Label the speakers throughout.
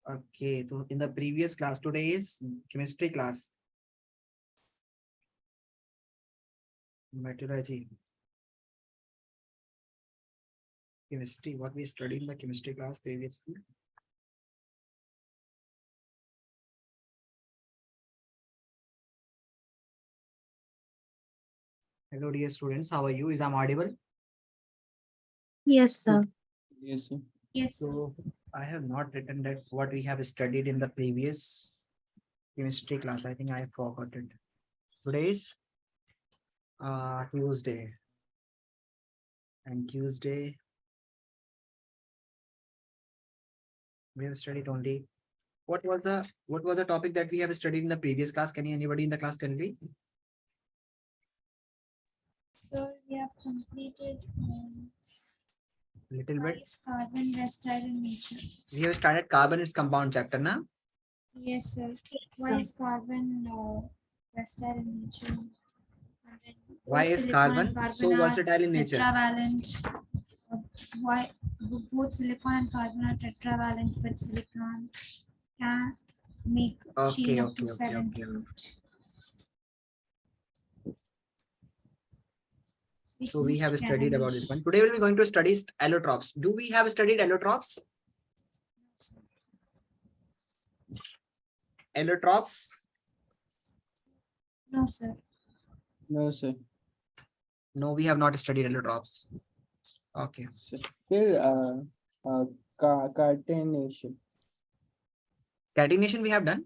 Speaker 1: Okay, so in the previous class, today is chemistry class. Metallurgy. Chemistry, what we studied in the chemistry class previously. Hello, dear students. How are you? Is I'm audible?
Speaker 2: Yes, sir.
Speaker 3: Yes, sir.
Speaker 2: Yes, sir.
Speaker 1: So I have not written that what we have studied in the previous chemistry class. I think I forgot it. Today is Tuesday. And Tuesday we have studied only what was the topic that we have studied in the previous class? Can anybody in the class tell me?
Speaker 2: So we have completed
Speaker 1: Little
Speaker 2: why
Speaker 1: bit.
Speaker 2: is carbon versatile in nature?
Speaker 1: We have started carbon its compound chapter now.
Speaker 2: Yes, sir. Why is carbon versatile in nature? And then
Speaker 1: Why
Speaker 2: both
Speaker 1: is
Speaker 2: silicon and
Speaker 1: carbon so
Speaker 2: carbon are
Speaker 1: versatile in nature?
Speaker 2: tetravalent. Why both silicon and carbon are tetravalent, but silicon can make chain
Speaker 1: Okay,
Speaker 2: up to
Speaker 1: okay, okay,
Speaker 2: 7
Speaker 1: okay.
Speaker 2: to 8.
Speaker 1: So we have studied about this one.
Speaker 2: Finished.
Speaker 1: Today we'll be going to study allotropes. Do we have studied allotropes? Allotropes?
Speaker 2: No, sir.
Speaker 3: No, sir.
Speaker 1: No, we have not studied allotropes. Okay.
Speaker 3: Still, catenation.
Speaker 1: Catenation we have done.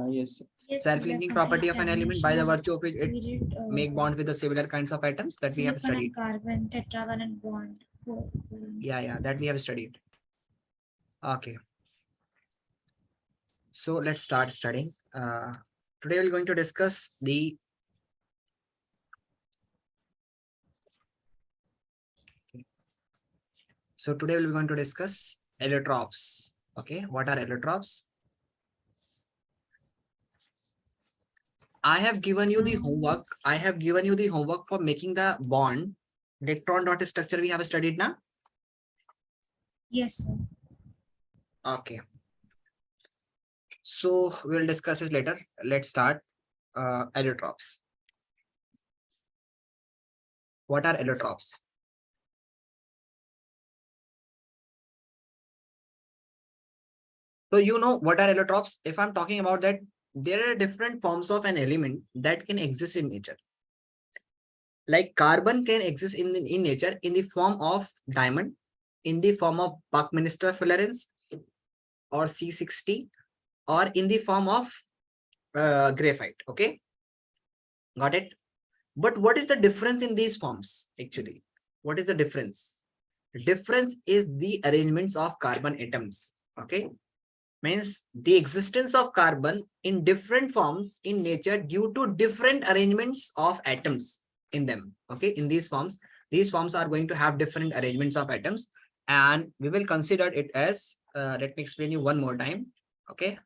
Speaker 3: Yes, sir.
Speaker 2: Yes,
Speaker 1: Self-linking property of an element by the virtue of which it
Speaker 2: we did
Speaker 1: make bond with the similar kinds of atoms that we have
Speaker 2: silicon
Speaker 1: studied.
Speaker 2: and carbon tetravalent bond.
Speaker 1: Yeah, that we have studied. Okay. So let's start studying. Today we're going to discuss the So today we're going to discuss allotropes. Okay, what are allotropes? I have given you the homework. I have given you the homework for making the bond electron dot structure we have studied now.
Speaker 2: Yes, sir.
Speaker 1: Okay. So we'll discuss it later. Let's start. Allotropes. What are allotropes? So you know what are allotropes? If I'm talking about that, there are different forms of an element that can exist in nature. Like carbon can exist in nature in the form of diamond, in the form of Buckminster fullerenes or C60, or in the form of graphite. Okay, got it. But what is the difference in these forms actually? What is the difference? The difference is the arrangements of carbon atoms. Okay, means the existence of carbon in different forms in nature due to different arrangements of atoms in them. Okay, in these forms are going to have different arrangements of atoms, and we will consider it as let me explain you one more time. Okay.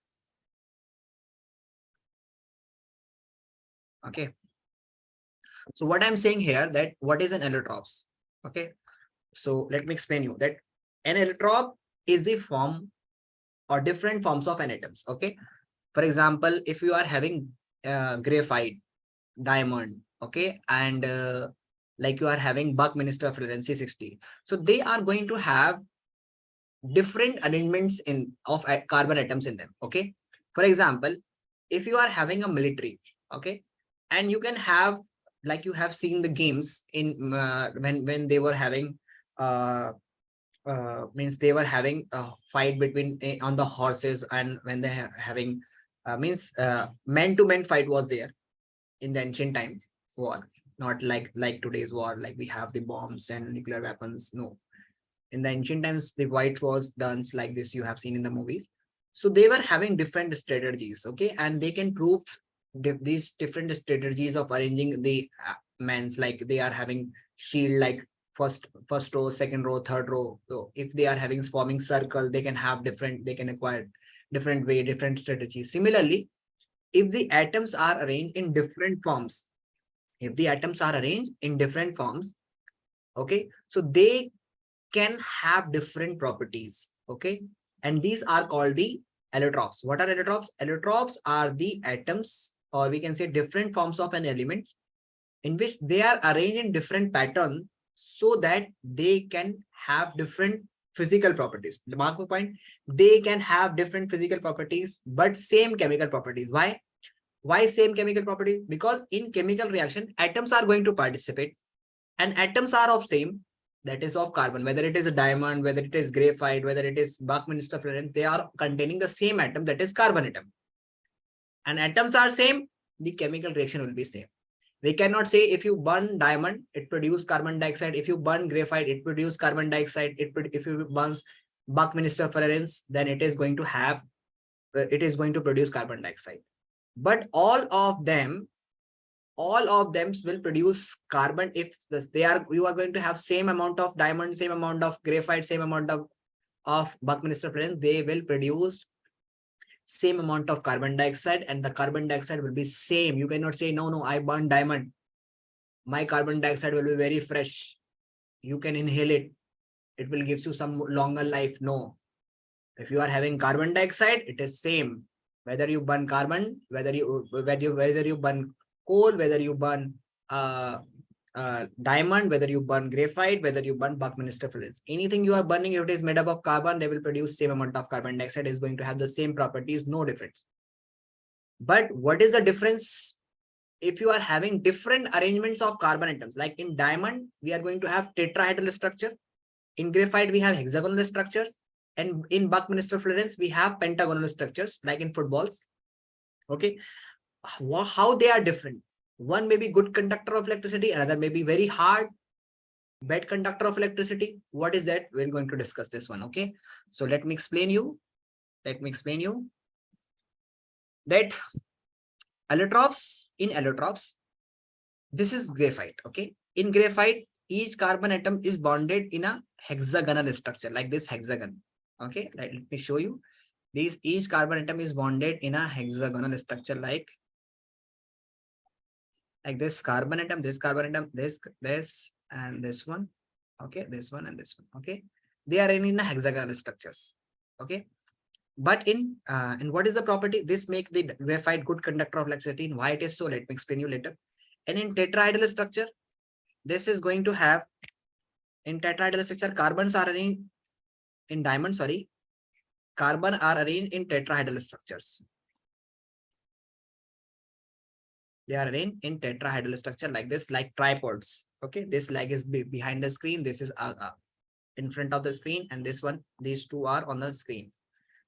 Speaker 1: So what I'm saying here, that what is an allotropes? Okay, so let me explain you that an allotrope is the form or different forms of an atoms. Okay, for example, if you are having graphite, diamond, okay, and like you are having Buckminster fullerene C60, so they are going to have different arrangements in of carbon atoms in them. Okay, for example, if you are having a military, okay, and you can have, like you have seen the games in when they were having means they were having a fight between on the horses, and when they having means man to man fight was there in the ancient times war, not like today's war, like we have the bombs and nuclear weapons. No, in the ancient times the fight was done like this, you have seen in the movies. So they were having different strategies, okay, and they can prove these different strategies of arranging the men's, like they are having shield, like first row, second row, third row. So if they are having forming circle, they can have different, they can acquire different way, different strategies. Similarly, if the atoms are arranged in different forms, okay, so they can have different properties. Okay, And these are called the allotropes. What are allotropes? Allotropes are the atoms, or we can say different forms of an element, in which they are arranged in different patterns so that they can have different physical properties. The mark my point, they can have different physical properties, but same chemical properties. Why? Why same chemical properties? Because in chemical reaction, atoms are going to participate, and atoms are of same, that is of carbon, whether it is a diamond, whether it is graphite, whether it is Buckminster furan, they are containing the same atom, that is carbon atom. And atoms are same, the chemical reaction will be same. We cannot say if you burn diamond, it produces carbon dioxide. If you burn graphite, it produces carbon dioxide. If you burn Buckminster furan, then it is going to have, it is going to produce carbon dioxide. But all of them will produce carbon if they are, you are going to have same amount of diamond, same amount of graphite, same amount of Buckminster furan, they will produce same amount of carbon dioxide, and the carbon dioxide will be same. You cannot say no, I burned diamond, my carbon dioxide will be very fresh, you can inhale it will give you some longer life. No, if you are having carbon dioxide, it is same whether you burn carbon, whether you burn coal, whether you burn diamond, whether you burn graphite, whether you burn Buckminster furan. Anything you are burning, if it is made up of carbon, they will produce same amount of carbon dioxide, is going to have the same properties, no difference. But what is the difference if you are having different arrangements of carbon atoms? Like in diamond, we are going to have tetrahedral structure. In graphite, we have hexagonal structures. And in Buckminster furan, we have pentagonal structures, like in footballs. Okay. How they are different? One may be good conductor of electricity, another may be very hard, bad conductor of electricity. What is that? We're going to discuss this one. Okay. So let me explain you. That allotropes, this is graphite. Okay. In graphite, each carbon atom is bonded in a hexagonal structure, like this hexagon. Okay. Let me show you. Each carbon atom is bonded in a hexagonal structure, like this carbon atom, this and this one. Okay, this one and this one. Okay, they are in a hexagonal structures. Okay, but in and what is the property? This make the graphite good conductor of electricity. Why it is so? Let me explain you later. And in tetrahedral structure, this is going to have, in tetrahedral structure, carbons are arranged in diamond. Sorry, carbon are arranged in tetrahedral structures. They are arranged in tetrahedral structure like this, like tripods. Okay, this leg is behind the screen, this is in front of the screen, and this one, these two are on the screen.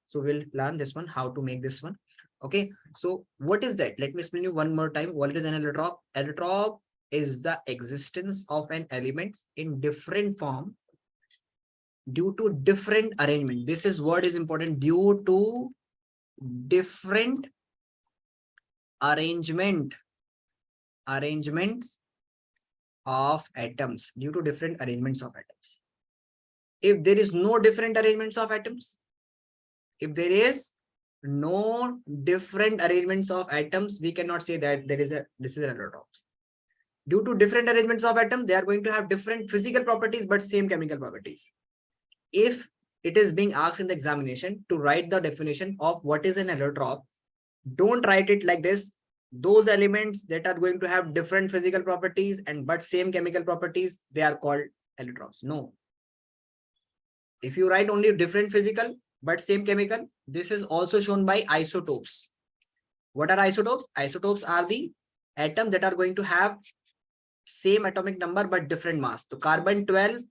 Speaker 1: So we'll learn this one, how to make this one. Okay, so what is that? Let me explain you one more time. What is an allotrop? Allotrop is the existence of an element in different form due to different arrangement. This is word is important, due to different arrangements of atoms, due to different arrangements of atoms. If there is no different arrangements of atoms, if there is no different arrangements of atoms, we cannot say that this is an allotropes. Due to different arrangements of atoms, they are going to have different physical properties but same chemical properties. If it is being asked in the examination to write the definition of what is an allotrop, don't write it like this. Those elements that are going to have different physical properties but same chemical properties, they are called allotropes. No. If you write only different physical but same chemical, this is also shown by isotopes. What are isotopes? Isotopes are the atoms that are going to have same atomic number but different mass. So carbon 12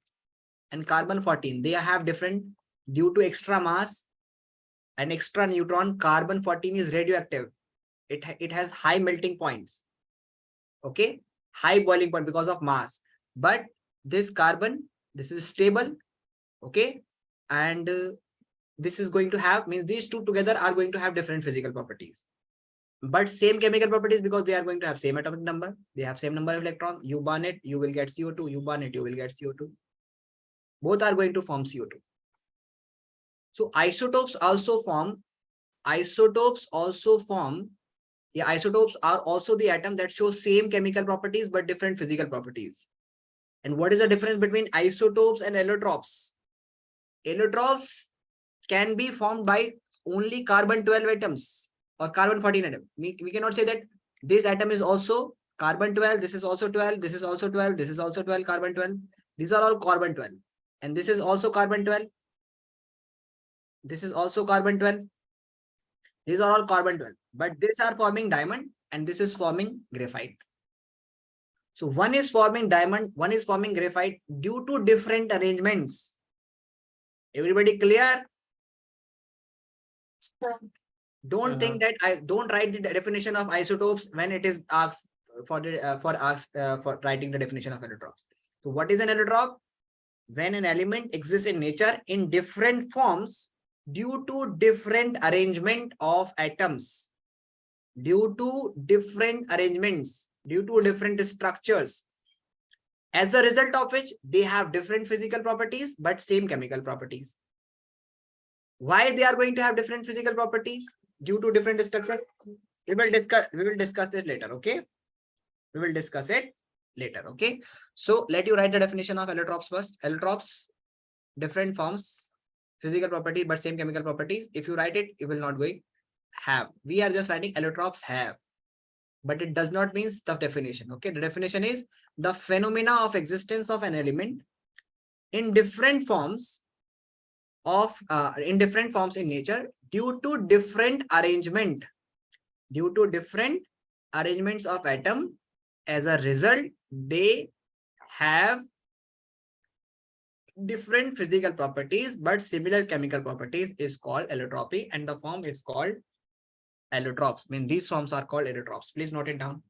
Speaker 1: and carbon 14, they have different due to extra mass and extra neutron. Carbon 14 is radioactive. It has high melting points. Okay, high boiling point because of mass. But this carbon, this is stable. Okay, and this is going to have, means these two together are going to have different physical properties but same chemical properties, because they are going to have same atomic number, they have same number of electrons. You burn it, you will get CO2. You burn it, you will get CO2. Both are going to form CO2. So isotopes also form. Isotopes are also the atom that show same chemical properties but different physical properties. And what is the difference between isotopes and allotropes? Allotropes can be formed by only carbon 12 atoms or carbon 14 atom. We cannot say that this atom is also carbon 12, this is also 12, this is also 12, this is also 12, carbon 12. These are all carbon 12. And this is also carbon 12. This is also carbon 12. These are all carbon 12. But these are forming diamond and this is forming graphite. So one is forming diamond, one is forming graphite due to different arrangements. Everybody clear? Don't think that I don't write the definition of isotopes when it is asked for writing the definition of allotropes. So what is an allotrope? When an element exists in nature in different forms due to different arrangement of atoms, due to different arrangements, due to different structures, as a result of which they have different physical properties but same chemical properties. Why they are going to have different physical properties due to different structure? We will discuss it later. Okay, we will discuss it later. Okay, so let you write the definition of allotropes first. Allotropes, different forms, physical property but same chemical properties. If you write it, it will not going have. We are just writing allotropes have, but it does not mean the definition. Okay, the definition is the phenomena of existence of an element in different forms in nature due to different arrangements of atom. As a result, they have different physical properties but similar chemical properties is called allotropy, and the form is called allotropes. I mean, these forms are called allotropes. Please note it down.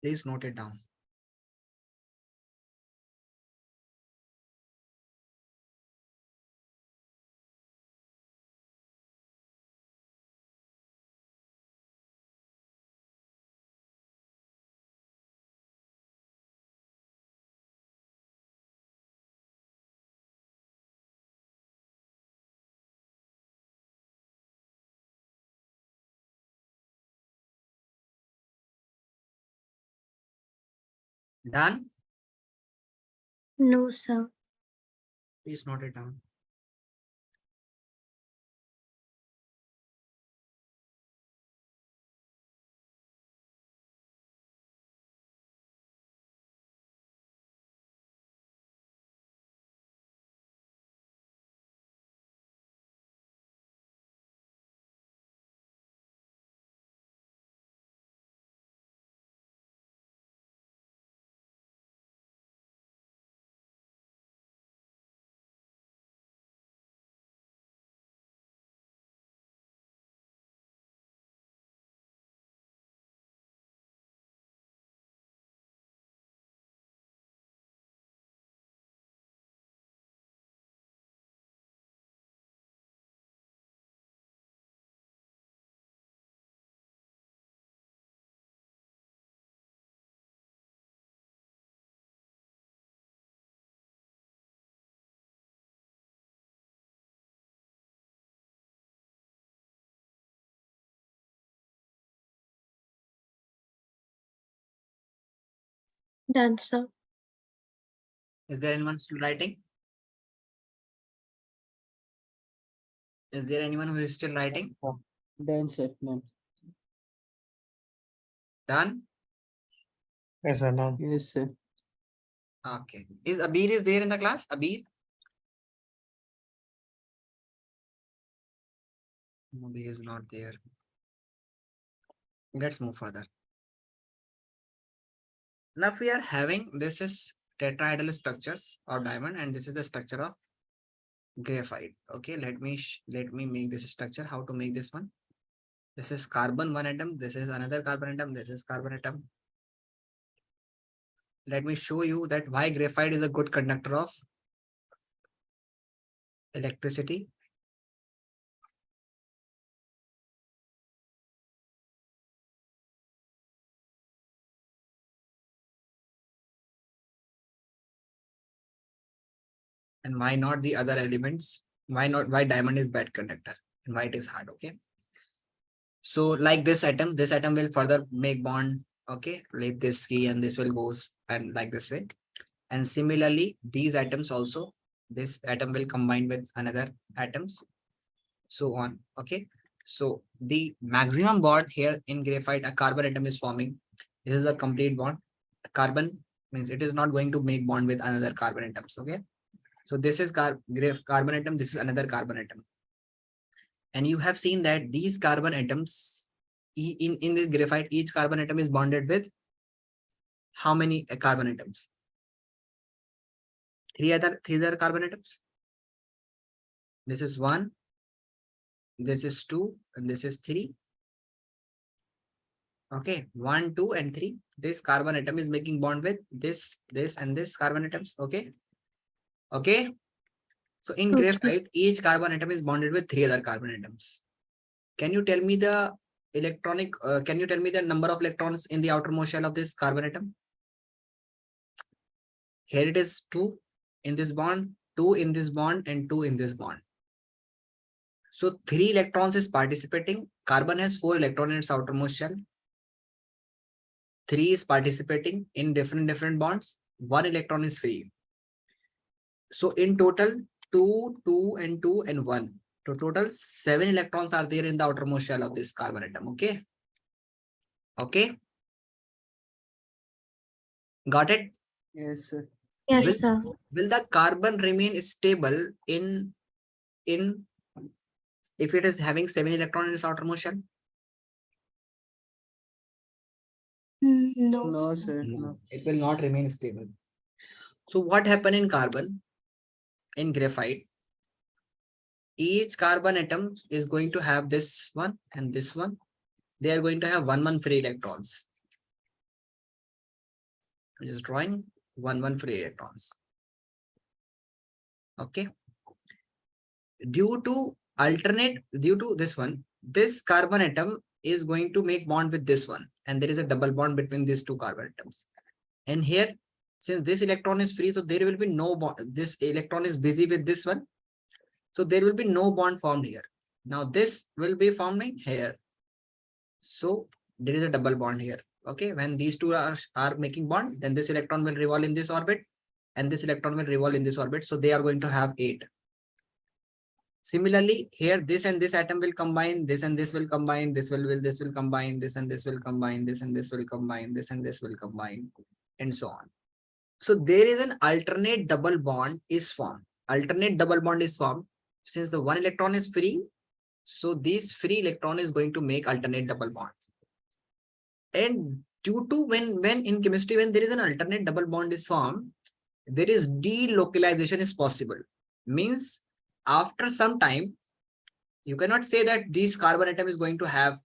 Speaker 1: Please note it down. Done?
Speaker 4: No, sir.
Speaker 1: Please note it down.
Speaker 4: Done, sir.
Speaker 1: Is there anyone still writing? Is there anyone who is still writing?
Speaker 3: Done, sir. Done.
Speaker 1: Done?
Speaker 5: Yes, sir. Done.
Speaker 3: Yes, sir.
Speaker 1: Okay. Is Abir is there in the class? Abir? No, Abir is not there. Let's move further. Now we are having, this is tetrahedral structures of diamond and this is the structure of graphite. Okay, let me make this structure. How to make this one? This is carbon one atom, this is another carbon atom, this is carbon atom. Let me show you that why graphite is a good conductor of electricity. and why not the other elements? Why diamond is bad conductor and why it is hard? Okay. So like this atom will further make bond. Okay, leave this key and this will goes and like this way. And similarly, these atoms also, this atom will combine with another atoms, so on. Okay. So the maximum bond here in graphite, a carbon atom is forming. This is a complete bond. A carbon means it is not going to make bond with another carbon atoms. Okay. So this is carbon atom. This is another carbon atom. And you have seen that these carbon atoms in this graphite, each carbon atom is bonded with how many carbon atoms? Three other carbon atoms. This is 1, this is 2, and this is 3. Okay, 1, 2, and 3. This carbon atom is making bond with this, and this carbon atoms. Okay. Okay. So in
Speaker 4: Okay.
Speaker 1: graphite, each carbon atom is bonded with 3 other carbon atoms. Can you tell me the can you tell me the number of electrons in the outermost shell of this carbon atom? Here it is 2 in this bond, 2 in this bond, and 2 in this bond. So 3 electrons is participating. Carbon has 4 electrons in its outermost shell. 3 is participating in different bonds. 1 electron is free. So in total, 2, 2, and 2, and 1. So total 7 electrons are there in the outermost shell of this carbon atom. Okay. Okay. Got it?
Speaker 3: Yes, sir.
Speaker 4: Yes, sir.
Speaker 1: Will the carbon remain stable in if it is having 7 electrons in its outermost shell?
Speaker 4: No.
Speaker 3: No, sir.
Speaker 1: No,
Speaker 3: No.
Speaker 1: it will not remain stable. So what happened in carbon? In graphite, each carbon atom is going to have this one and this one. They are going to have 1 free electrons. I'm just drawing 1 free electrons. Okay. Due to this one, this carbon atom is going to make bond with this one, and there is a double bond between these 2 carbon atoms. And here, since this electron is free, so there will be no bond. This electron is busy with this one, so there will be no bond formed here. Now this will be forming here. So there is a double bond here. Okay, when these 2 are making bond, then this electron will revolve in this orbit, and this electron will revolve in this orbit. So they are going to have 8. Similarly, here this and this atom will combine, this and this will combine, this will combine, this and this will combine, this and this will combine, this and this will combine, and so on. So there is an alternate double bond is formed. Alternate double bond is formed since the 1 electron is free. So this free electron is going to make alternate double bonds. And due to when in chemistry, when there is an alternate double bond is formed, there is delocalization is possible. Means after some time, you cannot say that this carbon atom is going to have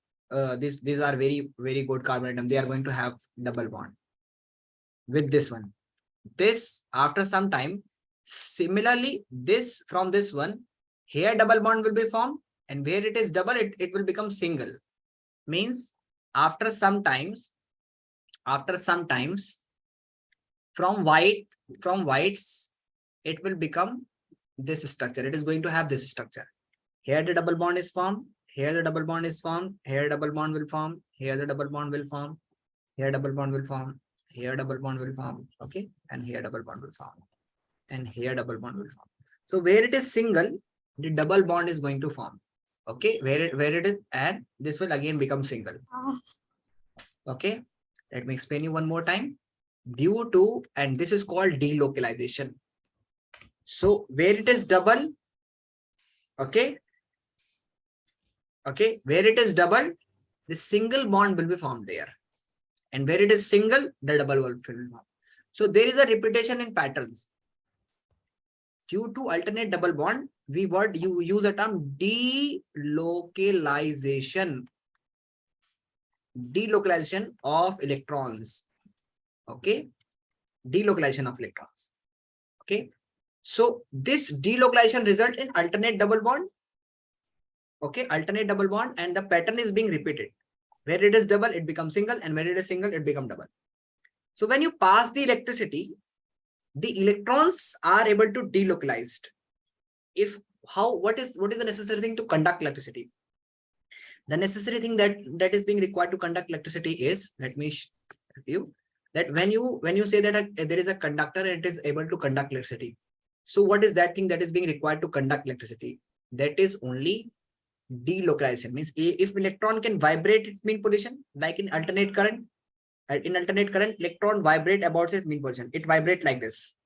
Speaker 1: these are very good carbon atom. They are going to have double bond with this one. This after some time, similarly, this from this one, here double bond will be formed, and where it is double, it will become single. Means after some times, from whites, it will become this structure. It is going to have this structure. Here the double bond is formed, here the double bond is formed, here double bond will form, here the double bond will form, here double bond will form, here double bond will form. Okay, and here double bond will form, and here double bond will form. So where it is single, the double bond is going to form. Okay, where it is, and this will again become single. Okay, let me explain you one more time. Due to, and this is called delocalization. So where it is double, okay, where it is double, the single bond will be formed there, and where it is single, the double will form. So there is a repetition in patterns. Due to alternate double bond, you use the term delocalization. Delocalization of electrons. Okay, delocalization of electrons. Okay, so this delocalization results in alternate double bond. Okay, alternate double bond, and the pattern is being repeated. Where it is double, it becomes single, and where it is single, it becomes double. So when you pass the electricity, the electrons are able to delocalized. What is the necessary thing to conduct electricity? The necessary thing that is being required to conduct electricity is, let me show you, that when you say that there is a conductor and it is able to conduct electricity. So what is that thing that is being required to conduct electricity? That is only delocalization. Means if electron can vibrate its mean position, like in alternate current, electron vibrate about its mean position. It vibrates like this.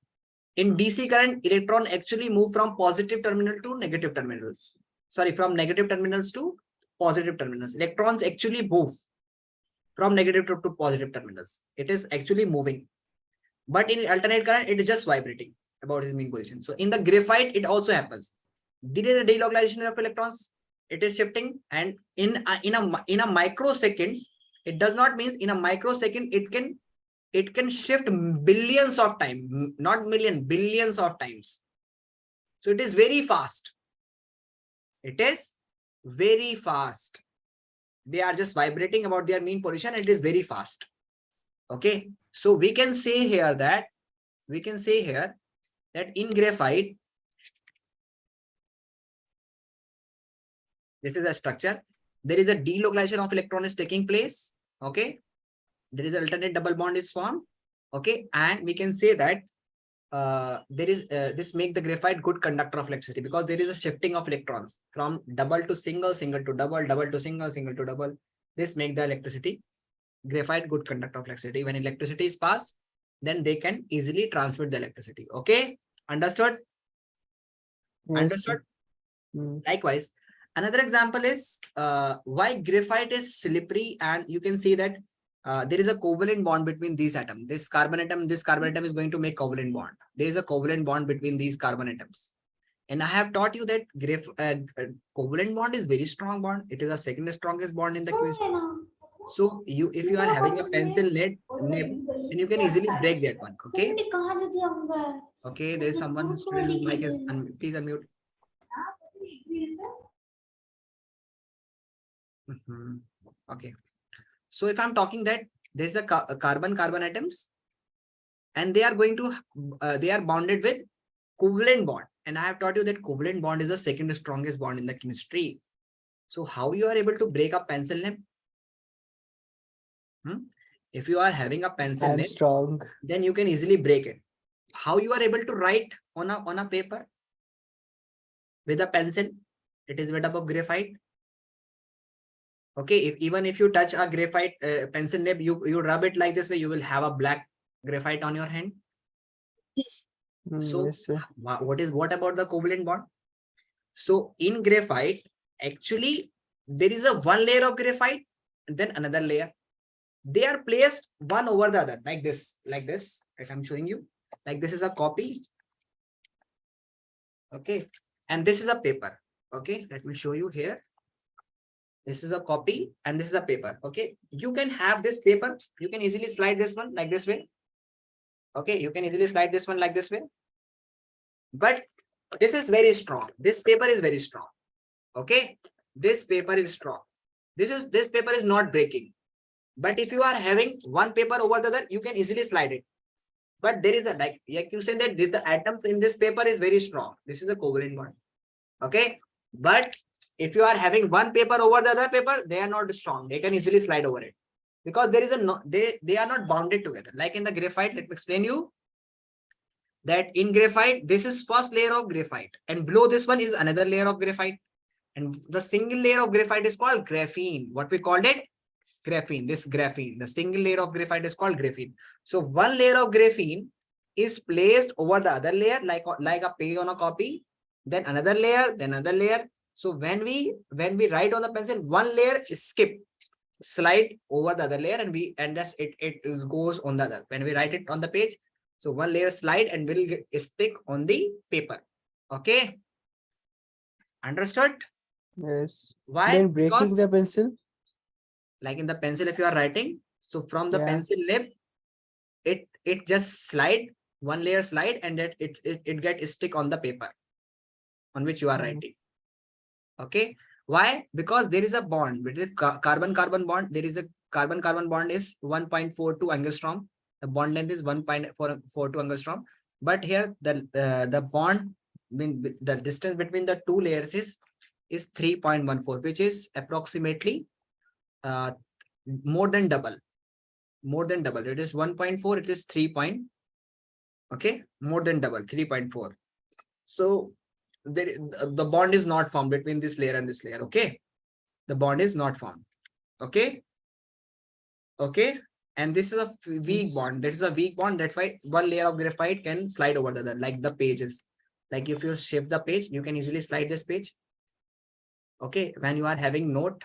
Speaker 1: In DC current, electron actually move from positive terminal to negative terminals. Sorry, from negative terminals to positive terminals. Electrons actually move from negative to positive terminals. It is actually moving. But in alternate current, it is just vibrating about its mean position. So in the graphite, it also happens. There is a delocalization of electrons. It is shifting, and in a microseconds, it does not mean in a microsecond it can shift billions of times, not million, billions of times. So it is very fast. It is very fast. They are just vibrating about their mean position. It is very fast. Okay. So we can say here that in graphite, this is a structure. There is a delocalization of electron is taking place. Okay. There is an alternate double bond is formed. Okay. And we can say that there is this make the graphite good conductor of electricity, because there is a shifting of electrons from double to single, single to double, double to single, single to double. This make the graphite good conductor of electricity. When electricity is passed, then they can easily transmit the electricity. Okay. Understood?
Speaker 3: Yes,
Speaker 1: Understood? Likewise, another example is why graphite is slippery, and you can see that there is a covalent bond between these atoms. This carbon atom is going to make covalent bond. There is a covalent bond between these carbon atoms. And I have taught you that covalent bond is very strong bond. It is the second strongest bond in the chemistry. So if you are having a pencil nib, then you can easily break that one. Okay. Okay. There is someone whose mic is please unmute. Okay. So if I'm talking that there's a carbon atoms, and they are going to they are bonded with covalent bond, and I have taught you that covalent bond is the second strongest bond in the chemistry. So how you are able to break a pencil nib? If you are having a pencil nib,
Speaker 3: strong.
Speaker 1: then you can easily break it. How you are able to write on a paper with a pencil? It is made up of graphite. Okay, even if you touch a graphite pencil nib, you rub it like this way, you will have a black graphite on your hand.
Speaker 4: Yes.
Speaker 1: So
Speaker 3: Yes,
Speaker 1: what about the covalent bond? So in graphite, actually there is a one layer of graphite and then another layer. They are placed one over the other like this, like I'm showing you. Like this is a copy. Okay, and this is a paper. Okay, let me show you here. This is a copy and this is a paper. Okay, you can have this paper. You can easily slide this one like this way. Okay, you can easily slide this one like this way. But this is very strong. This paper is very strong. Okay, this paper is strong. This paper is not breaking. But if you are having one paper over the other, you can easily slide it. But there is a like you say that the atoms in this paper is very strong. This is a covalent bond. Okay, but if you are having one paper over the other paper, they are not strong. They can easily slide over it because there is a they are not bonded together. Like in the graphite, let me explain you that in graphite, this is first layer of graphite, and below this one is another layer of graphite, and the single layer of graphite is called graphene. What we called it? Graphene. This graphene, the single layer of graphite is called graphene. So one layer of graphene is placed over the other layer, like a page on a copy, then another layer, then another layer. So when we write on the pencil, one layer is slide over the other layer, and thus it goes on the other. When we write it on the page, so one layer slide and will stick on the paper. Okay, understood?
Speaker 3: Yes.
Speaker 1: Why?
Speaker 3: Then breaking
Speaker 1: Because
Speaker 3: the pencil.
Speaker 1: like in the pencil, if you are writing, so from the pencil nib, it just slide one layer slide, and that it get stick on the paper on which you are writing. Okay, why? Because there is a bond between carbon bond. There is a carbon bond is 1.42 angstrom. The bond length is 1.442 angstrom. But here the bond, the distance between the two layers is 3.14, which is approximately uh, more than double. More than double. It is 1.4, it is 3 point. Okay, more than double, 3.4. So there, the bond is not formed between this layer and this layer. Okay, the bond is not formed. Okay, okay, and this is a weak
Speaker 3: Yes.
Speaker 1: bond. This is a weak bond. That's why one layer of graphite can slide over the other, like the pages. Like if you shift the page, you can easily slide this page. Okay, when you are having note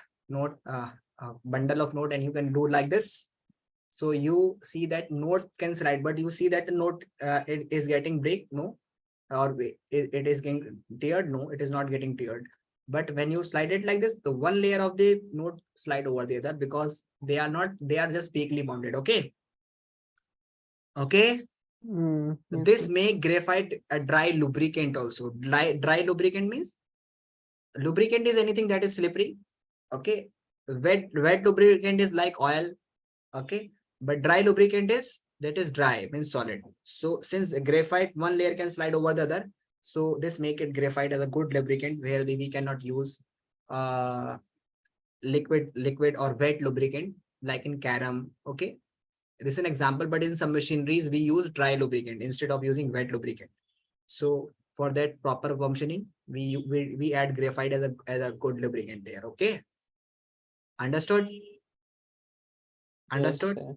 Speaker 1: bundle of note, and you can do like this. So you see that note can slide, but you see that the note it is getting break. No, or it is getting teared. No, it is not getting teared. But when you slide it like this, the one layer of the node slide over the other, because they are not, they are just weakly bonded. Okay, okay.
Speaker 3: Yes,
Speaker 1: This
Speaker 3: sir.
Speaker 1: make graphite a dry lubricant also. Dry lubricant means, lubricant is anything that is slippery. Okay, wet lubricant is like oil. Okay, but dry lubricant is, that is dry, means solid. So since graphite one layer can slide over the other, so this make it graphite as a good lubricant, where we cannot use uh liquid or wet lubricant like in carom. Okay, this is an example, but in some machineries we use dry lubricant instead of using wet lubricant. So for that proper functioning, we add graphite as a good lubricant there. Okay, understood?
Speaker 3: Yes,
Speaker 1: Understood?
Speaker 3: sir.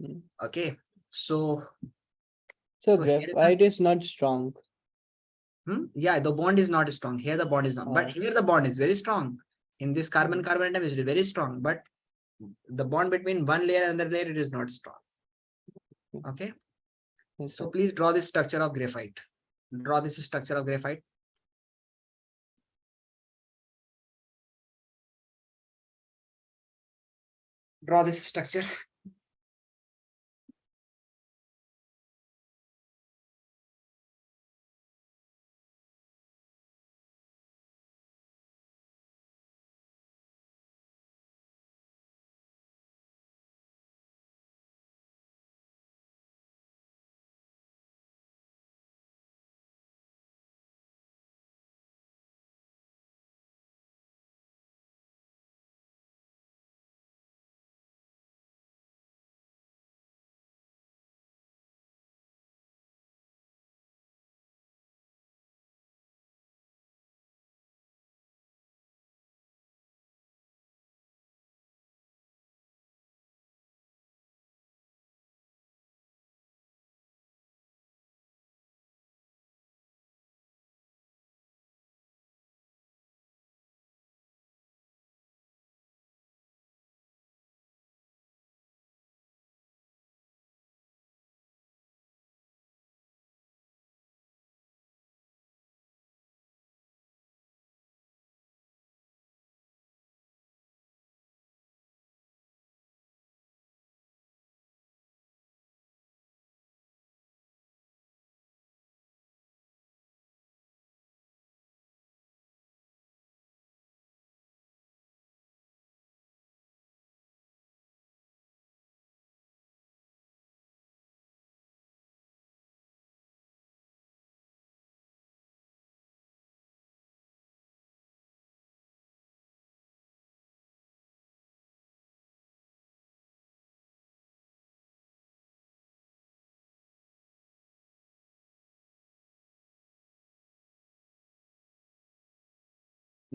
Speaker 3: Mm.
Speaker 1: Okay, so
Speaker 3: So
Speaker 1: here is the,
Speaker 3: graphite is not strong.
Speaker 1: yeah, the bond is not strong. Here the bond is not, but here the bond is very strong. In this carbon-carbon atom is very strong, but the bond between one layer and another layer, it is not strong. Okay,
Speaker 3: Yes,
Speaker 1: so
Speaker 3: sir.
Speaker 1: please draw this structure of graphite. Draw this structure of graphite. Draw this structure.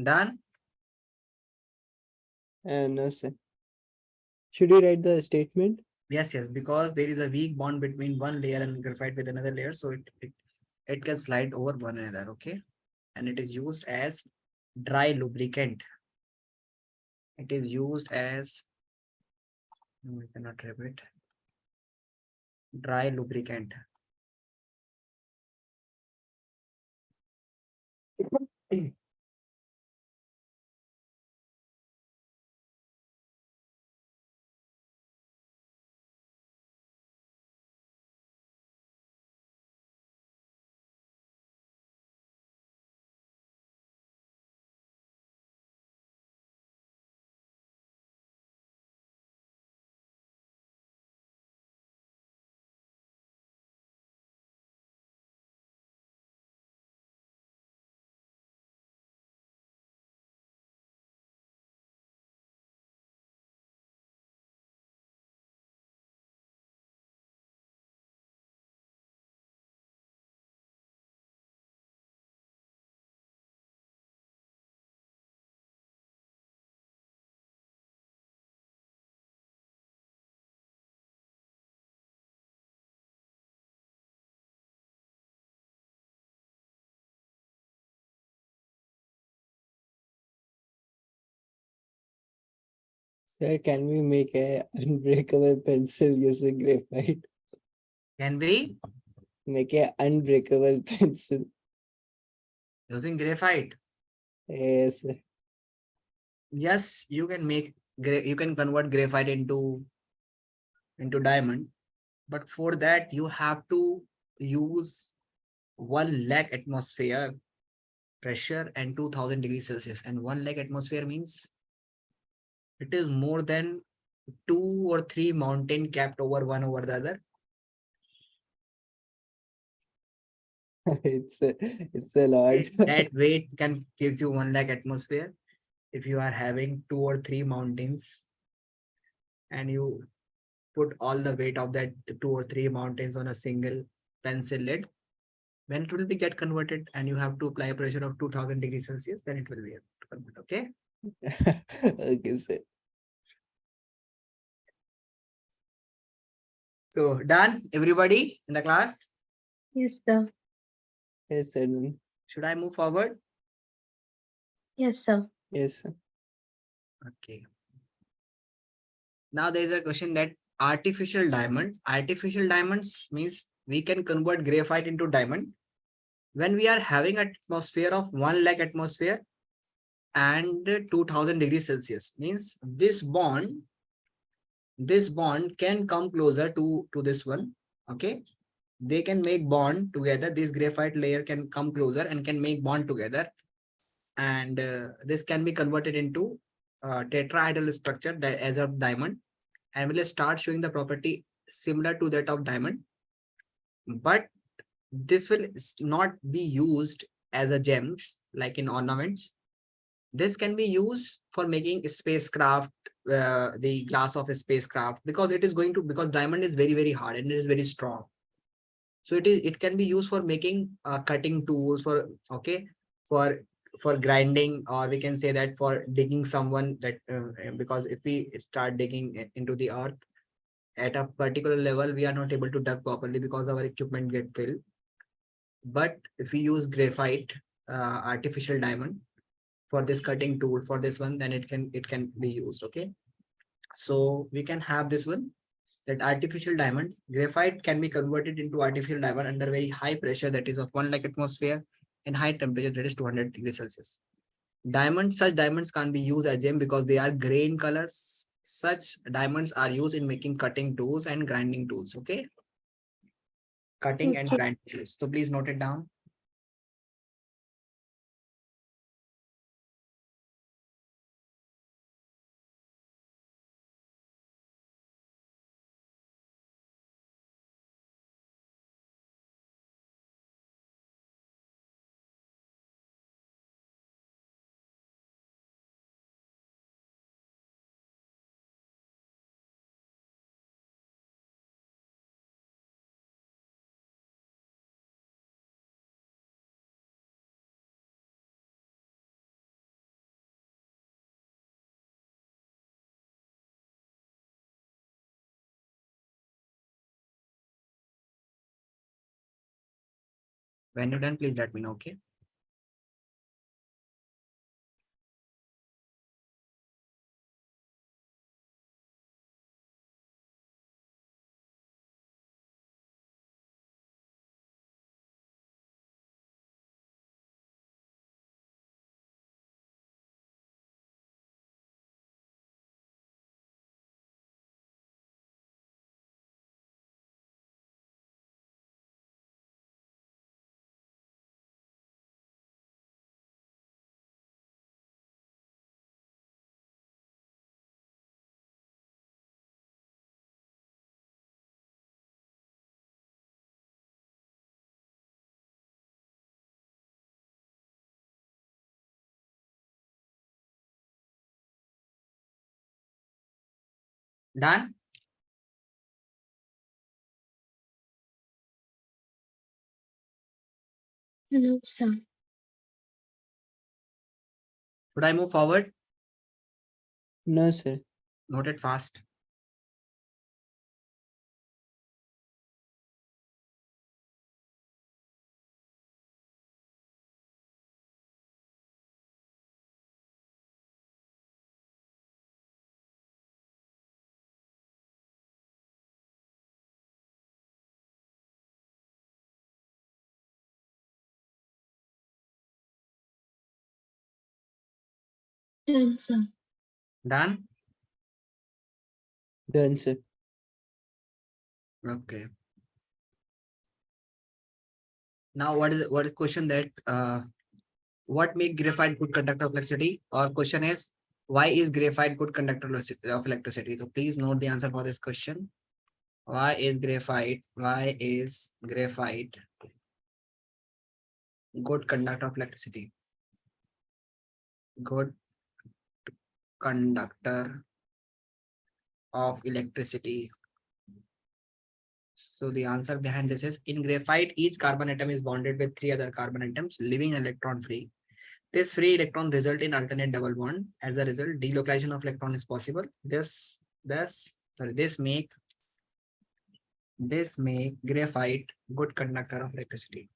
Speaker 1: Done.
Speaker 3: No, sir. Should we write the statement?
Speaker 1: Yes, yes, because there is a weak bond between one layer and graphite with another layer, so it can slide over one another. Okay, and it is used as dry lubricant. It is used as, we cannot repeat, dry lubricant.
Speaker 3: Sir, can we make a unbreakable pencil using graphite?
Speaker 1: Can we
Speaker 3: Make a unbreakable pencil.
Speaker 1: using graphite?
Speaker 3: Yes, sir.
Speaker 1: Yes, you can make you can convert graphite into diamond, but for that you have to use 1 lakh atmosphere pressure and 2000 degrees Celsius. And 1 lakh atmosphere means it is more than 2 or 3 mountain capped over one over the other.
Speaker 3: It's a lot.
Speaker 1: That weight can gives you 1 lakh atmosphere. If you are having 2 or 3 mountains and you put all the weight of that 2 or 3 mountains on a single pencil lid, when it will be get converted and you have to apply a pressure of 2000 degrees Celsius, then it will be able to convert. Okay.
Speaker 3: Okay, sir.
Speaker 1: So done, everybody in the class.
Speaker 4: Yes, sir.
Speaker 3: Yes, sir. Done.
Speaker 1: Should I move forward?
Speaker 4: Yes, sir.
Speaker 3: Yes, sir.
Speaker 1: Okay. Now there is a question that artificial diamonds means we can convert graphite into diamond when we are having an atmosphere of 1 lakh atmosphere and 2000 degrees Celsius. Means this bond can come closer to this one. Okay, they can make bond together. This graphite layer can come closer and can make bond together, and this can be converted into tetrahedral structure that as a diamond, and will start showing the property similar to that of diamond, but this will not be used as a gems like in ornaments. This can be used for making spacecraft, the glass of a spacecraft, because it is going to, because diamond is very hard and it is very strong. So it can be used for making cutting tools for, okay, for grinding, or we can say that for digging someone that because if we start digging into the earth at a particular level, we are not able to dug properly because our equipment get filled. But if we use graphite, artificial diamond, for this cutting tool for this one, then it can be used. Okay, so we can have this one, that artificial diamond graphite can be converted into artificial diamond under very high pressure, that is of 1 lakh atmosphere, and high temperature, that is 200 degrees Celsius. Such diamonds can't be used as gem because they are gray in colors. Such diamonds are used in making cutting tools and grinding tools. Okay, cutting and
Speaker 4: Okay.
Speaker 1: grinding tools. So please note it down. When you're done, please let me know. Okay. Done.
Speaker 4: No, sir.
Speaker 1: Should I move forward?
Speaker 3: No, sir.
Speaker 1: Note it fast.
Speaker 4: Done, sir.
Speaker 1: Done?
Speaker 3: Done, sir.
Speaker 1: Okay. Now what is question that what make graphite good conductor of electricity? Or question is, why is graphite good conductor of electricity? So please note the answer for this question. Why is graphite good conductor of electricity? Good conductor of electricity. So the answer behind this is, in graphite, each carbon atom is bonded with 3 other carbon atoms, leaving an electron free. This free electron result in alternate double bond. As a result, delocalization of electron is possible. This make graphite good conductor of electricity.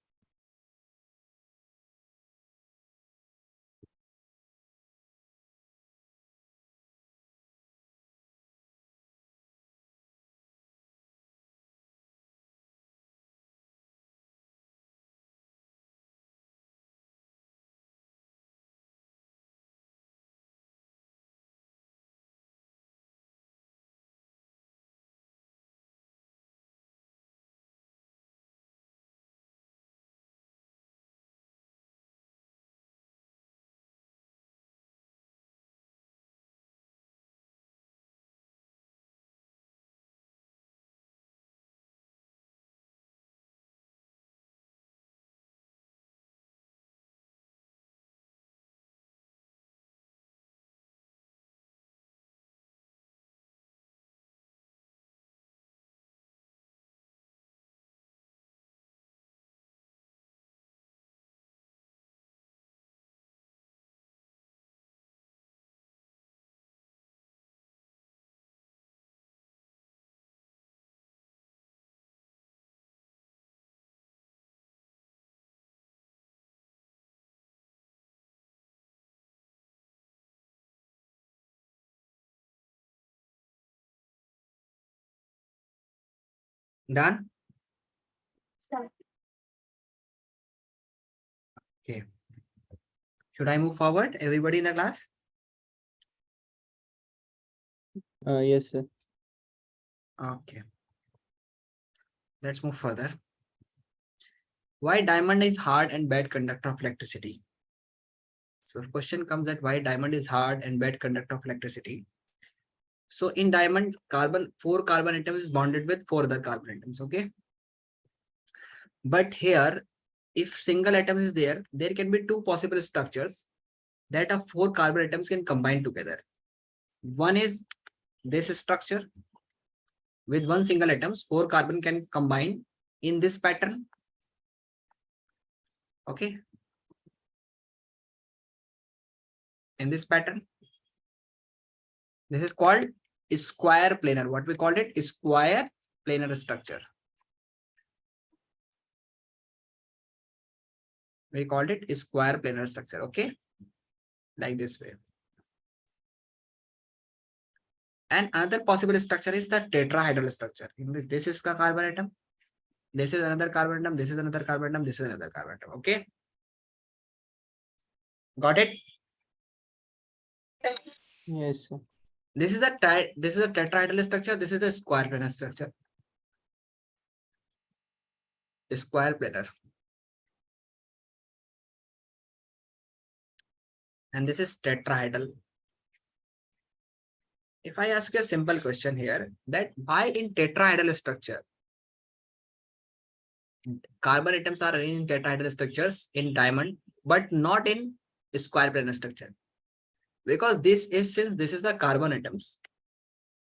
Speaker 1: Done?
Speaker 4: Done.
Speaker 1: Okay. Should I move forward? Everybody in the class?
Speaker 3: Yes, sir.
Speaker 1: Okay. Let's move further. Why diamond is hard and bad conductor of electricity? So question comes at why diamond is hard and bad conductor of electricity. So in diamond, 4 carbon atoms is bonded with 4 other carbon atoms. Okay. But here, if single atom is there, there can be 2 possible structures that 4 carbon atoms can combine together. One is this structure. With 1 single atoms, 4 carbon can combine in this pattern. Okay. In this pattern. This is called square planar. What we called it? Square planar structure. We called it square planar structure. Okay. Like this way. And another possible structure is the tetrahedral structure. In which this is the carbon atom. This is another carbon atom. This is another carbon atom. This is another carbon atom. Okay. Got it?
Speaker 3: Yes, sir.
Speaker 1: This is a tetrahedral structure. This is a square planar structure. Square planar. And this is tetrahedral. If I ask you a simple question here, that why in tetrahedral structure, carbon atoms are arranged in tetrahedral structures in diamond, but not in square planar structure? Because since this is the carbon atoms,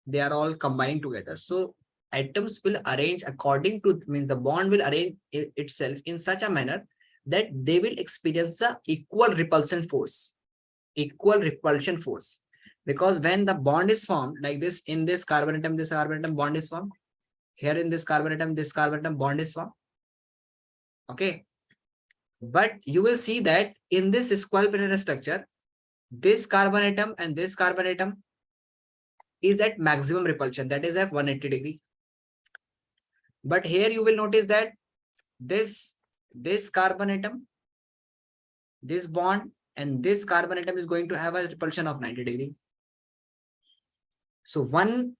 Speaker 1: they are all combined together. So atoms will arrange according to, means the bond will arrange itself in such a manner that they will experience the equal repulsion force. Because when the bond is formed like this, in this carbon atom, this carbon atom bond is formed. Here in this carbon atom, this carbon atom bond is formed. Okay. But you will see that in this square planar structure, this carbon atom and this carbon atom is at maximum repulsion, that is at 180 degree. But here you will notice that this carbon atom, this bond and this carbon atom is going to have a repulsion of 90 degree. So one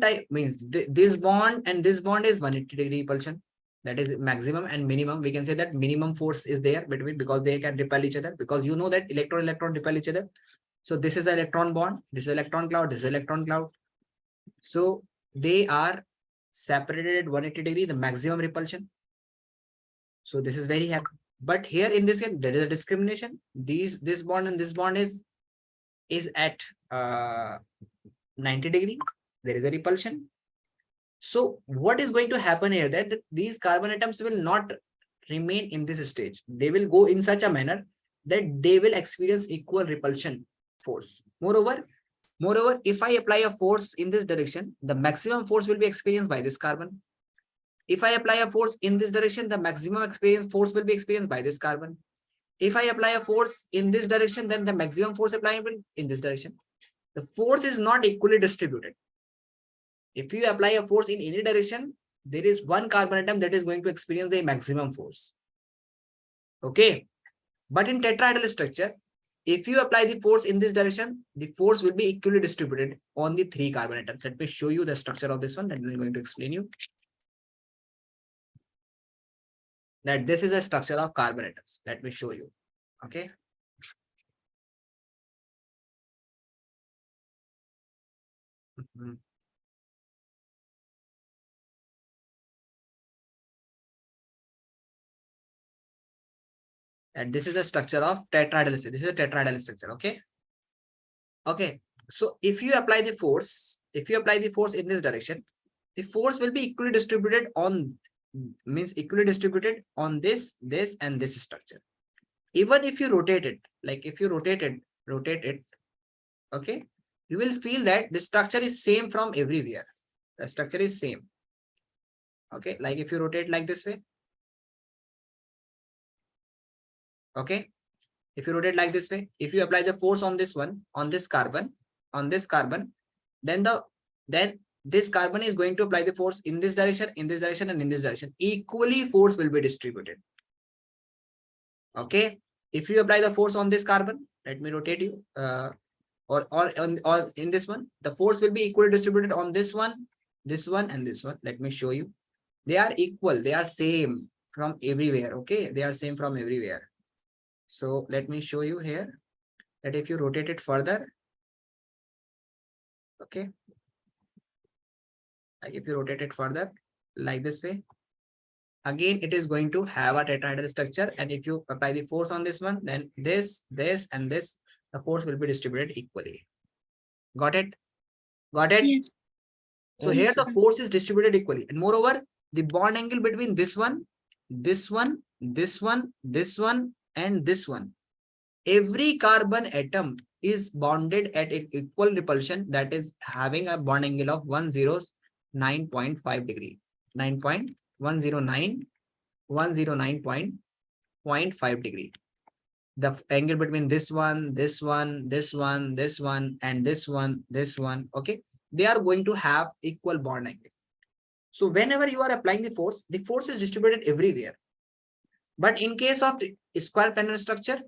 Speaker 1: type means this bond and this bond is 180 degree repulsion. That is maximum, and minimum. We can say that minimum force is there between, because they can repel each other, because you know that electron repel each other. So this is the electron bond, this is electron cloud, this is electron cloud. So they are separated at 180 degree, the maximum repulsion. So this is very happy. But here in this case, there is a discrimination. This bond and this bond is at 90 degree. There is a repulsion. So what is going to happen here, that these carbon atoms will not remain in this stage. They will go in such a manner that they will experience equal repulsion force. Moreover, if I apply a force in this direction, the maximum force will be experienced by this carbon. If I apply a force in this direction, the maximum force will be experienced by this carbon. If I apply a force in this direction, then the maximum force applicable in this direction. The force is not equally distributed. If you apply a force in any direction, there is one carbon atom that is going to experience the maximum force. Okay. But in tetrahedral structure, if you apply the force in this direction, the force will be equally distributed on the 3 carbon atoms. Let me show you the structure of this one, and I'm going to explain you that this is a structure of carbon atoms. Let me show you. Okay. And this is the structure of tetrahedral. This is a tetrahedral structure. Okay. Okay. So if you apply the force, in this direction, the force will be equally distributed on, equally distributed on this, and this structure. Even if you rotate it, like if you rotate it, okay, you will feel that the structure is same from everywhere. The structure is same. Okay, like if you rotate like this way. Okay, if you rotate like this way, if you apply the force on this one, on this carbon, then this carbon is going to apply the force in this direction, and in this direction. Equally, force will be distributed. Okay, if you apply the force on this carbon, let me rotate you, or in this one, the force will be equally distributed on this one, and this one. Let me show you. They are equal. They are same from everywhere. Okay, they are same from everywhere. So let me show you here that if you rotate it further, okay, like if you rotate it further like this way, again it is going to have a tetrahedral structure, and if you apply the force on this one, then this, and this, the force will be distributed equally. Got it? Got it?
Speaker 4: Yes.
Speaker 1: So
Speaker 3: Yes,
Speaker 1: here
Speaker 3: sir.
Speaker 1: the force is distributed equally, and moreover, the bond angle between this one, and this one, every carbon atom is bonded at an equal repulsion, that is having a bond angle of 109.5 degree. 109.5 degree. The angle between this one, and this one, okay, they are going to have equal bond angle. So whenever you are applying the force is distributed everywhere. But in case of square planar structure,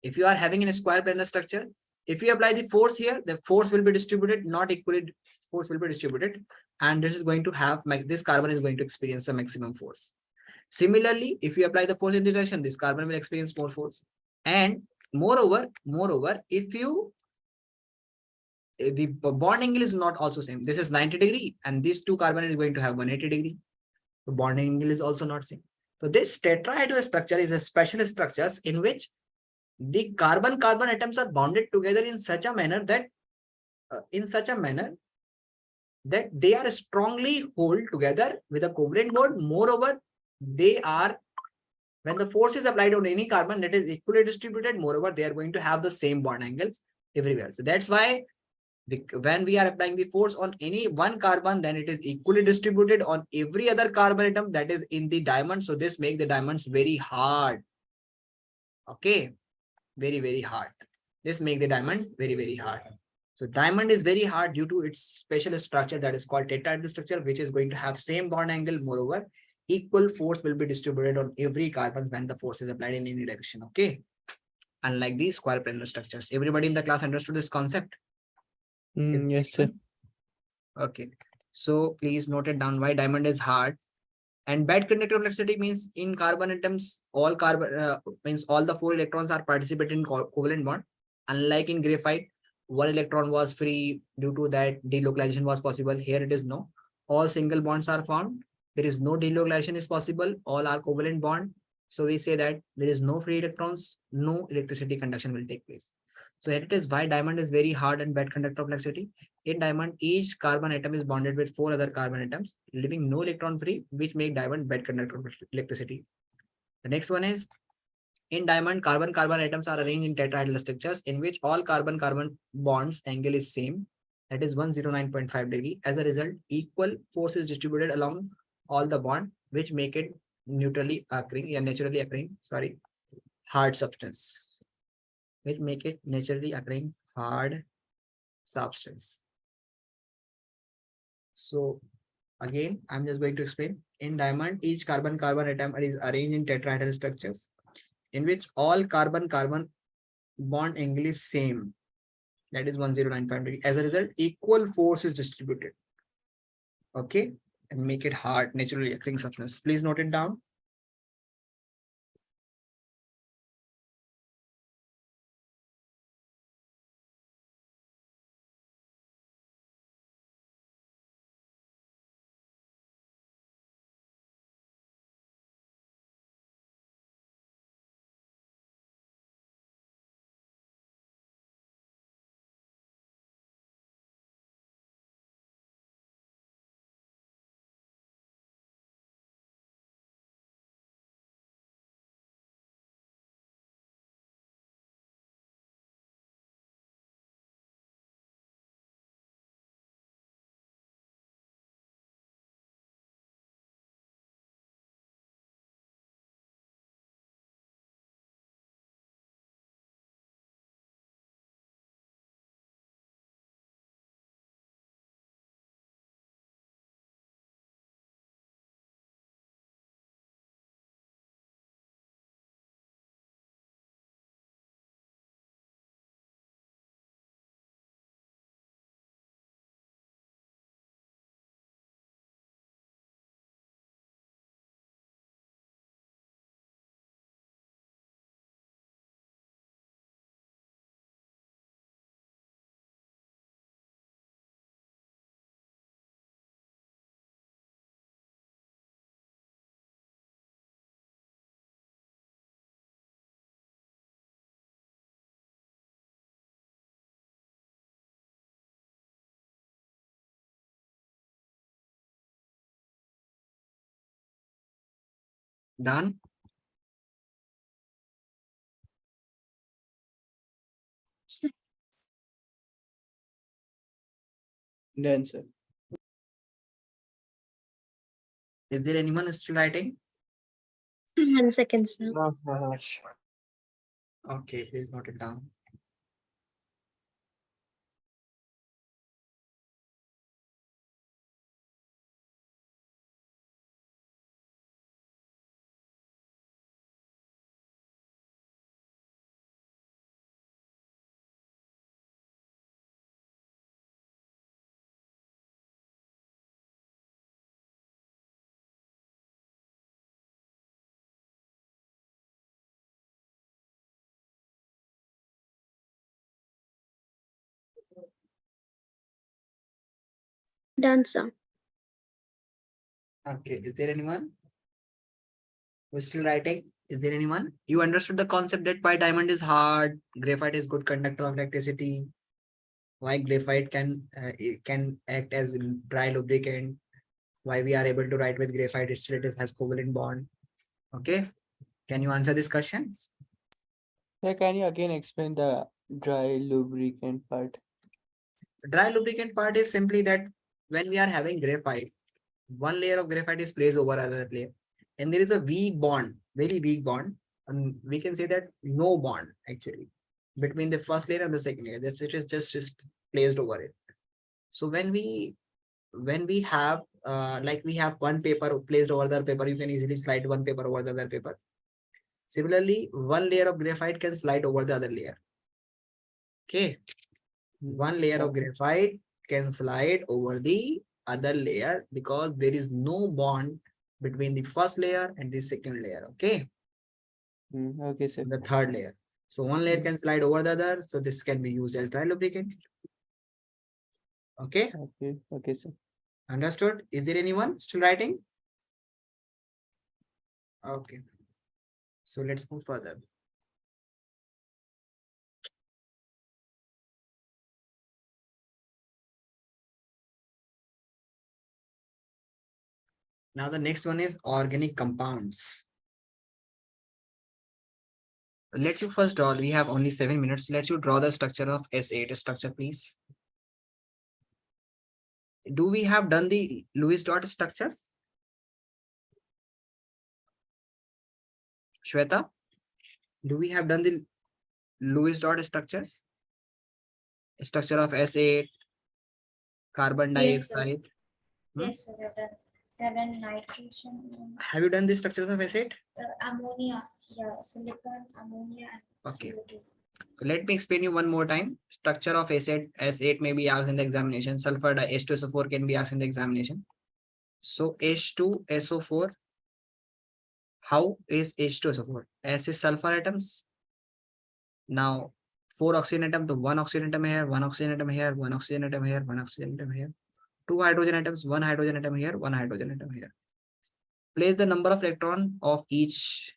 Speaker 1: if you are having a square planar structure, if you apply the force here, the force will be distributed, not equally, force will be distributed, and this is going to have, this carbon is going to experience the maximum force. Similarly, if you apply the force in this direction, this carbon will experience more force. And moreover, if you, the bond angle is not also same. This is 90 degree, and these two carbon is going to have 180 degree. The bond angle is also not same. So this tetrahedral structure is a special structures in which the carbon atoms are bonded together in such a manner that they are strongly hold together with a covalent bond. Moreover, they are, when the force is applied on any carbon, that is equally distributed. Moreover, they are going to have the same bond angles everywhere. So that's why when we are applying the force on any one carbon, then it is equally distributed on every other carbon atom that is in the diamond. So this makes the diamonds very hard. Okay, very hard. This makes the diamond very hard. So diamond is very hard due to its special structure that is called tetrahedral structure, which is going to have same bond angle. Moreover, equal force will be distributed on every carbon when the force is applied in any direction. Okay. unlike the square planar structures. Everybody in the class understood this concept?
Speaker 3: Yes, sir.
Speaker 1: Okay. So please note it down why diamond is hard. And bad conductor electricity means in carbon atoms, all carbon means all the 4 electrons are participating in covalent bond. Unlike in graphite, 1 electron was free. Due to that, delocalization was possible. Here it is no. All single bonds are found. There is no delocalization is possible. All are covalent bond. So we say that there is no free electrons, no electricity conduction will take place. So here it is why diamond is very hard and bad conductor of electricity. In diamond, each carbon atom is bonded with 4 other carbon atoms, leaving no electron free, which make diamond bad conductor of electricity. The next one is in diamond, carbon-carbon atoms are arranged in tetrahedral structures in which all carbon-carbon bonds angle is same, that is 109.5 degree. As a result, equal force is distributed along all the bond, which make it naturally occurring, hard substance, which make it naturally occurring hard substance. So again, I'm just going to explain. In diamond, each carbon-carbon atom is arranged in tetrahedral structures in which all carbon-carbon bond angle is same. That is 1095 degree. As a result, equal force is distributed. Okay. And make it hard, naturally occurring substance. Please note it down. Done.
Speaker 3: Done, sir.
Speaker 1: Is there anyone still writing?
Speaker 4: 1 second, sir.
Speaker 5: No, sir.
Speaker 1: Okay, please note it down.
Speaker 4: Done, sir.
Speaker 1: Okay, is there anyone who's still writing? Is there anyone? You understood the concept that why diamond is hard, graphite is good conductor of electricity, why graphite it can act as dry lubricant, why we are able to write with graphite, it has covalent bond. Okay. Can you answer these questions?
Speaker 3: Sir, can you again explain the dry lubricant part?
Speaker 1: Dry lubricant part is simply that when we are having graphite, one layer of graphite is placed over another layer, and there is a weak bond, very weak bond, and we can say that no bond actually between the first layer and the second layer. That's it is just placed over it. So when we have like we have one paper placed over the other paper, you can easily slide one paper over the other paper. Similarly, one layer of graphite can slide over the other layer. Okay. One layer of graphite can slide over the other layer because there is no bond between the first layer and the second layer. Okay.
Speaker 3: Okay, sir.
Speaker 1: The third layer. So one layer can slide over the other. So this can be used as dry lubricant. Okay.
Speaker 3: Okay, sir.
Speaker 1: Understood? Is there anyone still writing? Okay. So let's move further. Now the next one is organic compounds. Let you first draw. We have only 7 minutes. Let you draw the structure of S8 structure, please. Do we have done the Lewis dot structures? Shweta, do we have done the Lewis dot structures? Structure of S8, carbon
Speaker 2: Yes, sir.
Speaker 1: dioxide.
Speaker 2: Yes, sir. Then nitrogen,
Speaker 1: Have you done the structures of S8?
Speaker 2: ammonia, yeah, silicon, ammonia, and
Speaker 1: Okay.
Speaker 2: CO2.
Speaker 1: Let me explain you one more time. Structure of S8 may be asked in the examination. Sulfur H2SO4 can be asked in the examination. So H2SO4. How is H2SO4? S is sulfur atoms. Now 4 oxygen atom, the 1 oxygen atom here, 1 oxygen atom here, 1 oxygen atom here, 1 oxygen atom here. 2 hydrogen atoms, 1 hydrogen atom here, 1 hydrogen atom here. Place the number of electron of each.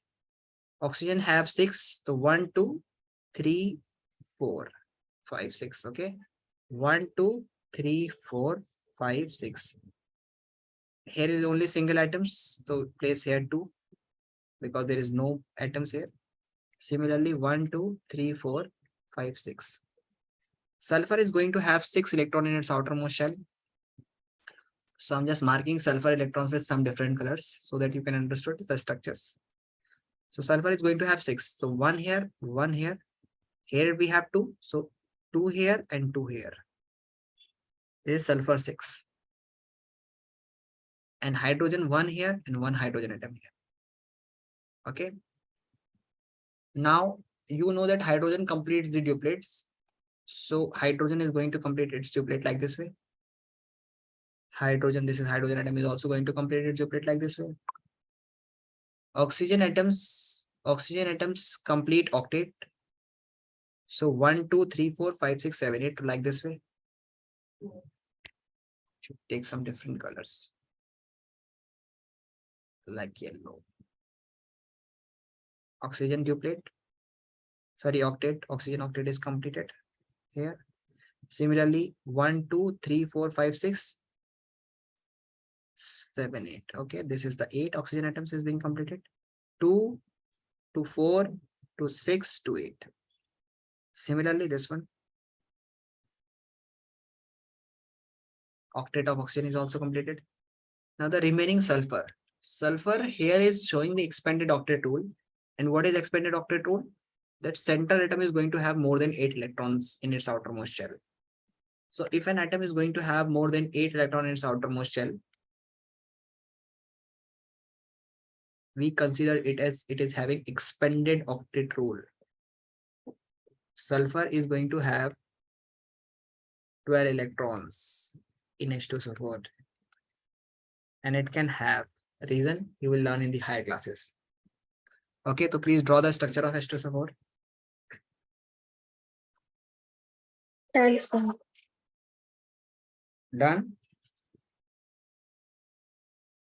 Speaker 1: Oxygen have 6. So 1, 2, 3, 4, 5, 6. Okay. 1, 2, 3, 4, 5, 6. Here is only single atoms. So place here 2 because there is no atoms here. Similarly, 1, 2, 3, 4, 5, 6. Sulfur is going to have 6 electrons in its outermost shell. So I'm just marking sulfur electrons with some different colors so that you can understand the structures. So sulfur is going to have 6. So 1 here, 1 here. Here we have 2. So 2 here and 2 here. This is sulfur 6. And hydrogen 1 here and 1 hydrogen atom here. Okay. Now you know that hydrogen completes the duplets. So hydrogen is going to complete its duplet like this way. Hydrogen, this is hydrogen atom, is also going to complete its duplet like this way. Oxygen atoms complete octet. So 1, 2, 3, 4, 5, 6, 7, 8 like this way. Should take some different colors like yellow. Oxygen duplet. Sorry, octet. Oxygen octet is completed here. Similarly, 1, 2, 3, 4, 5, 6, 7, 8. Okay, this is the 8 oxygen atoms is being completed. 2 to 4 to 6 to 8. Similarly, this one. Octet of oxygen is also completed. Now the remaining sulfur. Sulfur here is showing the expanded octet rule. And what is expanded octet rule? That central atom is going to have more than 8 electrons in its outermost shell. So if an atom is going to have more than 8 electrons in its outermost shell, we consider it as it is having expanded octet rule. Sulfur is going to have 12 electrons in H2SO4. And it can have reason you will learn in the higher classes. Okay, so please draw the structure of H2SO4.
Speaker 4: Done, sir.
Speaker 1: Done.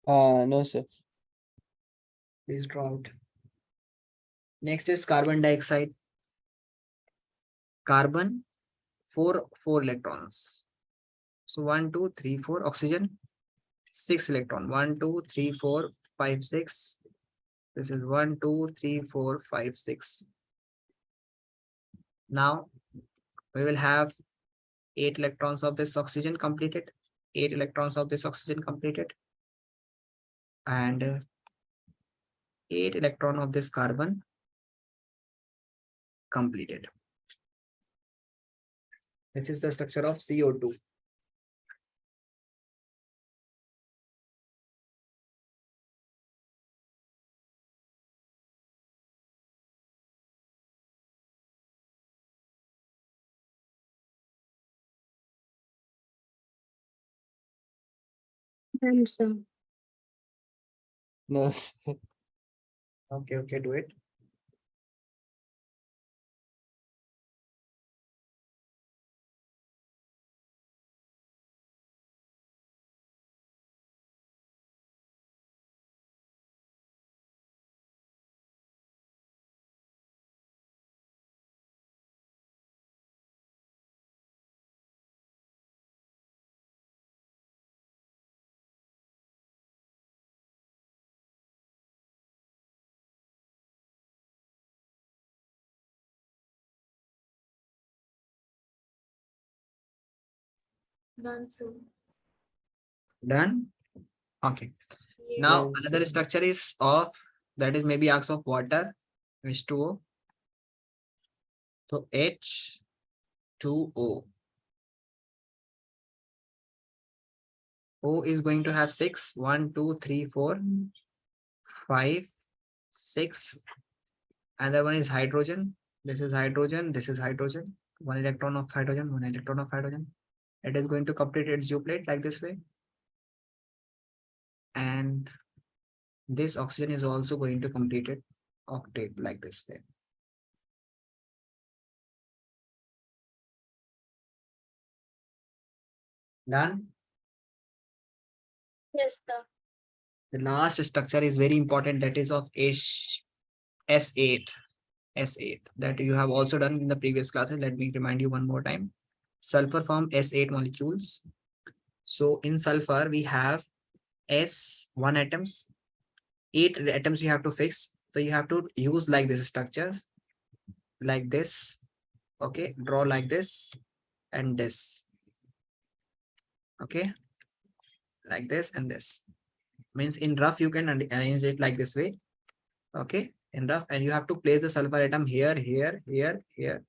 Speaker 3: No, sir.
Speaker 1: Please draw out. Next is carbon dioxide. Carbon, 4 electrons. So 1, 2, 3, 4. Oxygen, 6 electron. 1, 2, 3, 4, 5, 6. This is 1, 2, 3, 4, 5, 6. Now we will have 8 electrons of this oxygen completed. 8 electrons of this oxygen completed. And 8 electron of this carbon completed. This is the structure of CO2.
Speaker 4: Done, sir.
Speaker 3: No, sir.
Speaker 1: Okay, do it.
Speaker 2: Done, sir.
Speaker 1: Done. Okay.
Speaker 2: Yes.
Speaker 1: Now
Speaker 3: Done,
Speaker 1: another
Speaker 3: sir.
Speaker 1: structure is of, that is maybe acts of water, H2O. So H2O. O is going to have 6. 1, 2, 3, 4, 5, 6. Another one is hydrogen. This is hydrogen. This is hydrogen. 1 electron of hydrogen. 1 electron of hydrogen. It is going to complete its duplet like this way. And this oxygen is also going to complete it octet like this way. Done.
Speaker 4: Yes, sir.
Speaker 1: The last structure is very important, that is of S8. S8 that you have also done in the previous classes. Let me remind you one more time. Sulfur form S8 molecules. So in sulfur we have S1 atoms, 8 atoms you have to fix. So you have to use like this structures, like this. Okay, draw like this and this. Okay, like this and this. Means in rough you can arrange it like this way. Okay, in rough, and you have to place the sulfur atom here, here, here, here,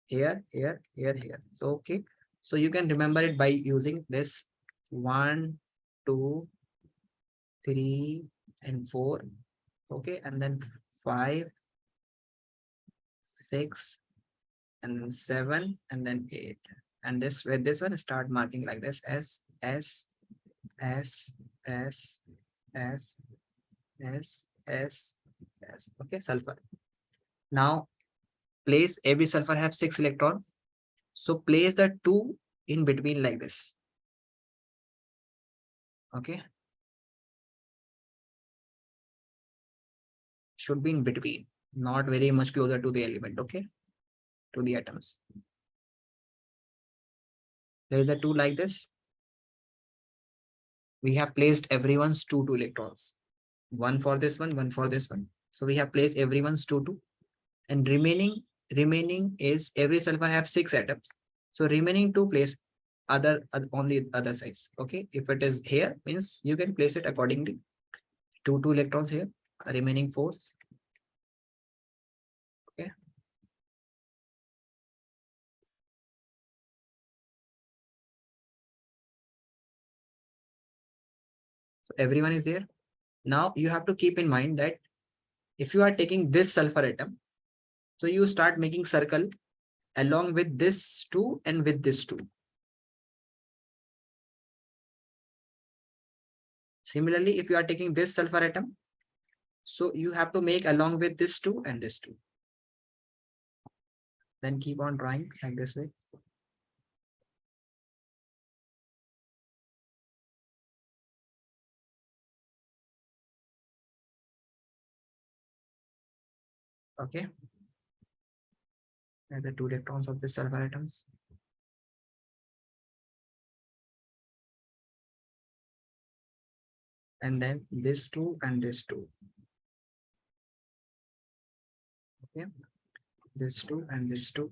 Speaker 1: here, here, here, here. So okay, so you can remember it by using this 1, 2, 3, and 4. Okay, and then 5, 6, and then 7, and then 8. And this with this one start marking like this: S, S, S, S, S, S, S, S. Okay, sulfur. Now place every sulfur have 6 electrons. So place the 2 in between like this. Okay. Should be in between, not very much closer to the element. Okay. To the atoms. There is a 2 like this. We have placed everyone's 2 electrons. One for this one for this one. So we have placed everyone's 2. And remaining is every sulfur have 6 atoms. So remaining 2 place other on the other sides. Okay. If it is here, means you can place it accordingly. 2 electrons here, remaining 4. Okay. So everyone is there. Now you have to keep in mind that if you are taking this sulfur atom, so you start making circle along with this 2 and with this 2. Similarly, if you are taking this sulfur atom, so you have to make along with this 2 and this 2. Then keep on drawing like this way. Okay. And the 2 electrons of the sulfur atoms. And then this 2 and this 2. Okay. This 2 and this 2.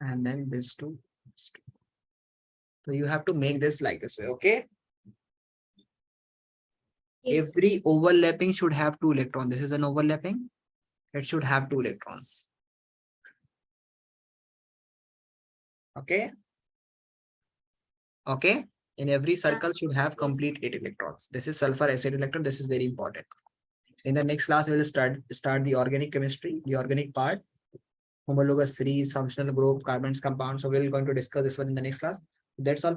Speaker 1: And then this 2. This 2. So you have to make this like this way. Okay.
Speaker 2: Yes.
Speaker 1: Every overlapping should have 2 electrons. This is an overlapping. It should have 2 electrons. Okay. Okay. In every circle should have complete 8 electrons. This is sulfur acid electron. This is very important. In the next class, we will start the organic chemistry, the organic part, homologous series, functional group, carbons, compounds. So we're going to discuss this one in the next class. That's all.